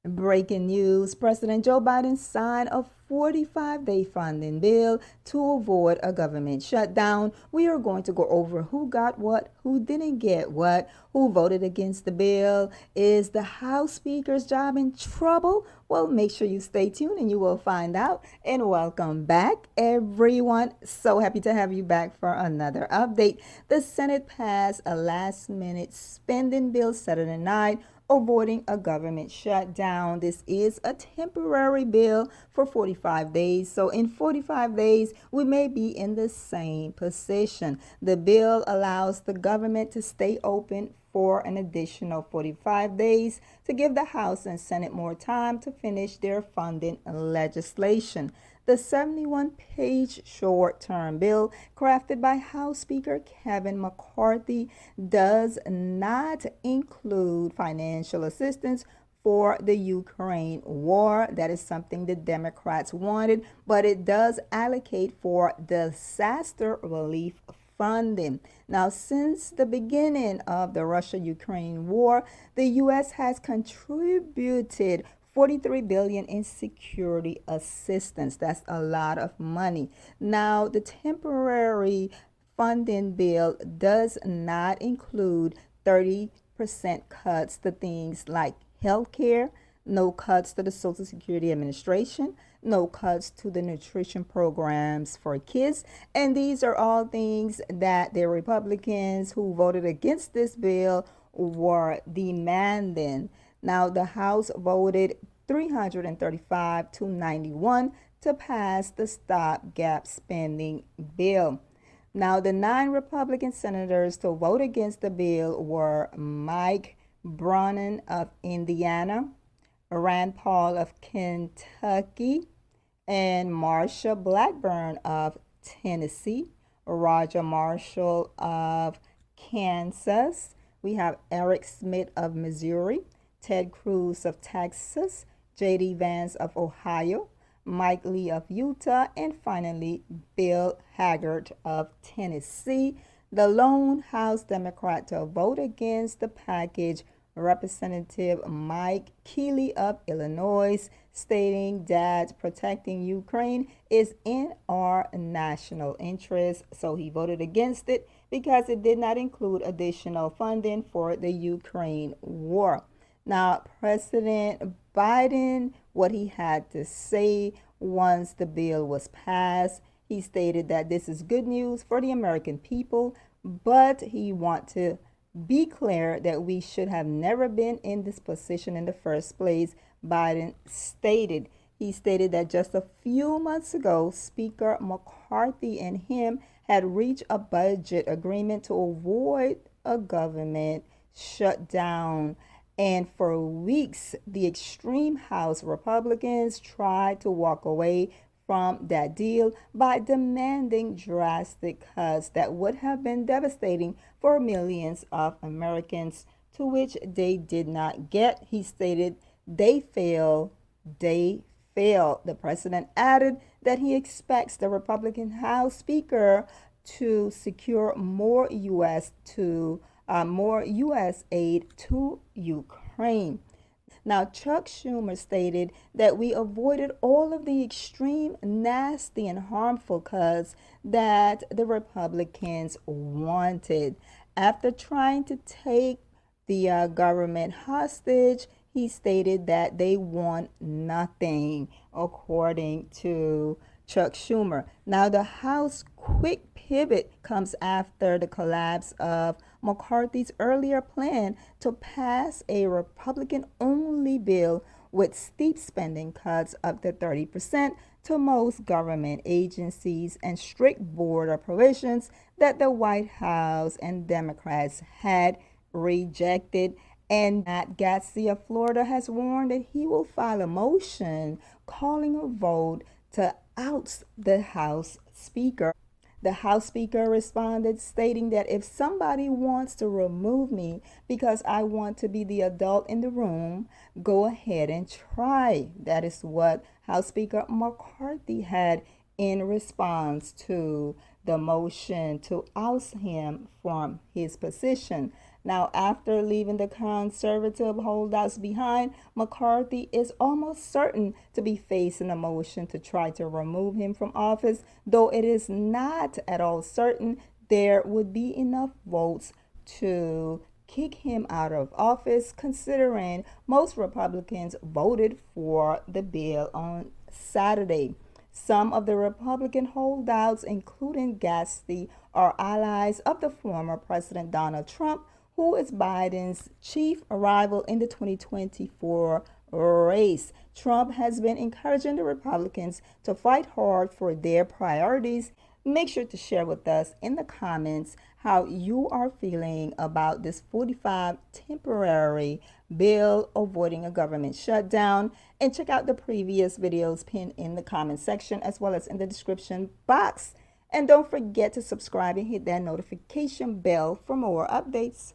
Breaking news, President Joe Biden signed a 45-day funding bill to avoid a government shutdown. We are going to go over who got what, who didn't get what, who voted against the bill. Is the House Speaker's job in trouble? Well, make sure you stay tuned and you will find out. And welcome back, everyone. So happy to have you back for another update. The Senate passed a last-minute spending bill Saturday night, avoiding a government shutdown. This is a temporary bill for 45 days. So, in 45 days, we may be in the same position. The bill allows the government to stay open for an additional 45 days to give the House and Senate more time to finish their funding legislation. The 71-page short-term bill, crafted by House Speaker Kevin McCarthy, does not include financial assistance for the Ukraine war. That is something the Democrats wanted, but it does allocate for disaster relief funding. Now, since the beginning of the Russia-Ukraine war, the U.S. has contributed 43 billion in security assistance. That's a lot of money. Now, the temporary funding bill does not include 30% cuts to things like healthcare, no cuts to the Social Security Administration, no cuts to the nutrition programs for kids. And these are all things that the Republicans who voted against this bill were demanding. Now, the House voted 335 to 91 to pass the stopgap spending bill. Now, the 9 Republican senators to vote against the bill were Mike Brannan of Indiana, Rand Paul of Kentucky, and Marsha Blackburn of Tennessee, Roger Marshall of Kansas. We have Eric Smith of Missouri, Ted Cruz of Texas, J.D. Vance of Ohio, Mike Lee of Utah, and finally Bill Haggard of Tennessee. The lone House Democrat to vote against the package, Representative Mike Keeley of Illinois, stating that protecting Ukraine is in our national interest. So he voted against it because it did not include additional funding for the Ukraine war. Now, President Biden, what he had to say once the bill was passed, he stated that this is good news for the American people, but he wants to be clear that we should have never been in this position in the first place. Biden stated. He stated that just a few months ago, Speaker McCarthy and him had reached a budget agreement to avoid a government shutdown. And for weeks, the extreme House Republicans tried to walk away from that deal by demanding drastic cuts that would have been devastating for millions of Americans, to which they did not get. He stated, they fail, they failed. The president added that he expects the Republican House Speaker to secure more U.S. aid to Ukraine. Now, Chuck Schumer stated that we avoided all of the extreme, nasty, and harmful cuts that the Republicans wanted. After trying to take the government hostage, he stated that they want nothing, according to Chuck Schumer. Now, the House quick pivot comes after the collapse of McCarthy's earlier plan to pass a Republican only bill with steep spending cuts up to 30% to most government agencies and strict border provisions that the White House and Democrats had rejected. And Matt Gaetz of Florida has warned that he will file a motion calling a vote to oust the House Speaker. The House Speaker responded, stating that if somebody wants to remove me because I want to be the adult in the room, go ahead and try. That is what House Speaker McCarthy had in response to the motion to oust him from his position. Now, after leaving the conservative holdouts behind, McCarthy is almost certain to be facing a motion to try to remove him from office, though it is not at all certain there would be enough votes to kick him out of office, considering most Republicans voted for the bill on Saturday. Some of the Republican holdouts, including Gasty, are allies of the former President Donald Trump, who is Biden's chief rival in the 2024 race. Trump has been encouraging the Republicans to fight hard for their priorities. Make sure to share with us in the comments how you are feeling about this 45 temporary bill avoiding a government shutdown, and check out the previous videos pinned in the comment section as well as in the description box. And don't forget to subscribe and hit that notification bell for more updates.